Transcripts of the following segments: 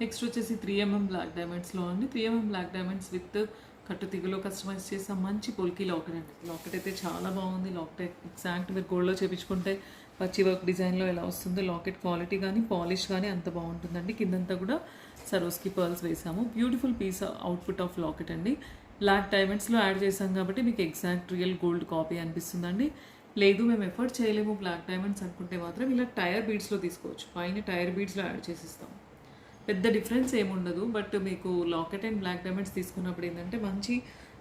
Next వచ్చేసి 3mm black డైమండ్స్లో అండి. 3mm black diamonds with కట్టు తీగలో కస్టమైజ్ చేసాం. మంచి పొలికి లాకెట్ అండి. లాకెట్ అయితే చాలా బాగుంది. లాకెట్ ఎగ్జాక్ట్ మీరు గోల్డ్లో చేపించుకుంటే పచ్చి వర్క్ డిజైన్లో ఎలా వస్తుందో లాకెట్ క్వాలిటీ కానీ పాలిష్ కానీ అంత బాగుంటుందండి. కిందంతా కూడా సరోస్కి పర్ల్స్ వేసాము. Beautiful piece output of locket అండి. బ్లాక్ డైమండ్స్లో యాడ్ చేసాం కాబట్టి మీకు ఎగ్జాక్ట్ రియల్ గోల్డ్ కాపీ అనిపిస్తుందండి. లేదు మేము ఎఫర్ట్ చేయలేము బ్లాక్ డైమండ్స్ అనుకుంటే మాత్రం ఇలా టైర్ బీడ్స్లో తీసుకోవచ్చు. పైన టైర్ బీడ్స్లో యాడ్ చేసిస్తాం. పెద్ద డిఫరెన్స్ ఏముండదు. బట్ మీకు లాకెట్ అండ్ బ్లాక్ డైమండ్స్ తీసుకున్నప్పుడు ఏంటంటే మంచి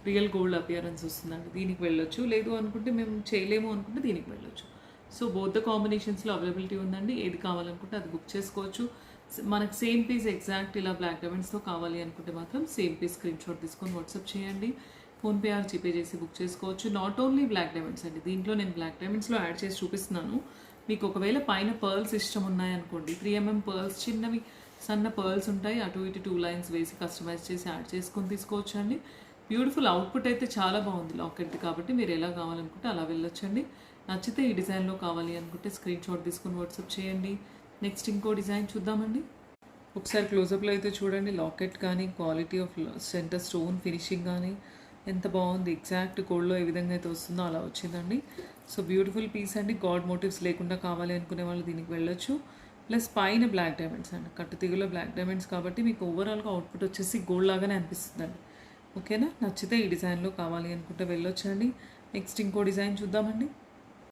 రియల్ గోల్డ్ అపియరెన్స్ వస్తుందండి. దీనికి వెళ్ళొచ్చు. లేదు అనుకుంటే మేము చేయలేము అనుకుంటే దీనికి వెళ్ళొచ్చు. సో బోత్ ద కాంబినేషన్స్లో అవైలబిలిటీ ఉందండి. ఏది కావాలనుకుంటే అది బుక్ చేసుకోవచ్చు. మనకు సేమ్ పీస్ ఎగ్జాక్ట్ ఇలా బ్లాక్ డైమండ్స్తో కావాలి అనుకుంటే మాత్రం సేమ్ పీస్ స్క్రీన్ షాట్ తీసుకొని వాట్సాప్ చేయండి. ఫోన్పే ఆర్ జీపే చేసి బుక్ చేసుకోవచ్చు. నాట్ ఓన్లీ బ్లాక్ డైమండ్స్ అండి. దీంట్లో నేను బ్లాక్ డైమండ్స్లో యాడ్ చేసి చూపిస్తున్నాను. మీకు ఒకవేళ పైన పర్ల్స్ ఇష్టం ఉన్నాయనుకోండి, 3mm పర్ల్స్ చిన్నవి సన్న పర్ల్స్ ఉంటాయి. అటు ఇటు 2 లైన్స్ వేసి కస్టమైజ్ చేసి యాడ్ చేసుకొని తీసుకోవచ్చు అండి. బ్యూటిఫుల్ అవుట్పుట్ అయితే చాలా బాగుంది లాకెట్ది. కాబట్టి మీరు ఎలా కావాలనుకుంటే అలా వెళ్ళొచ్చండి. నచ్చితే ఈ డిజైన్లో కావాలి అనుకుంటే స్క్రీన్ షాట్ తీసుకొని వాట్సాప్ చేయండి. నెక్స్ట్ ఇంకో డిజైన్ చూద్దామండి. ఒకసారి క్లోజప్లో అయితే చూడండి. లాకెట్ కానీ quality of centre stone finishing కానీ ఎంత బాగుంది. ఎగ్జాక్ట్ గోల్డ్లో ఏ విధంగా అయితే వస్తుందో అలా వచ్చిందండి. సో బ్యూటిఫుల్ పీస్ అండి. గాడ్ మోటివ్స్ లేకుండా కావాలి అనుకునే వాళ్ళు దీనికి వెళ్ళొచ్చు. ప్లస్ పైన బ్లాక్ డైమండ్స్ అండి. కట్టు తీగలో బ్లాక్ డైమండ్స్ కాబట్టి మీకు ఓవరాల్గా అవుట్పుట్ వచ్చేసి గోల్డ్ లాగానే అనిపిస్తుందండి. ఓకేనా? నచ్చితే ఈ డిజైన్లో కావాలి అనుకుంటే వెళ్ళొచ్చండి. నెక్స్ట్ ఇంకో డిజైన్ చూద్దామండి.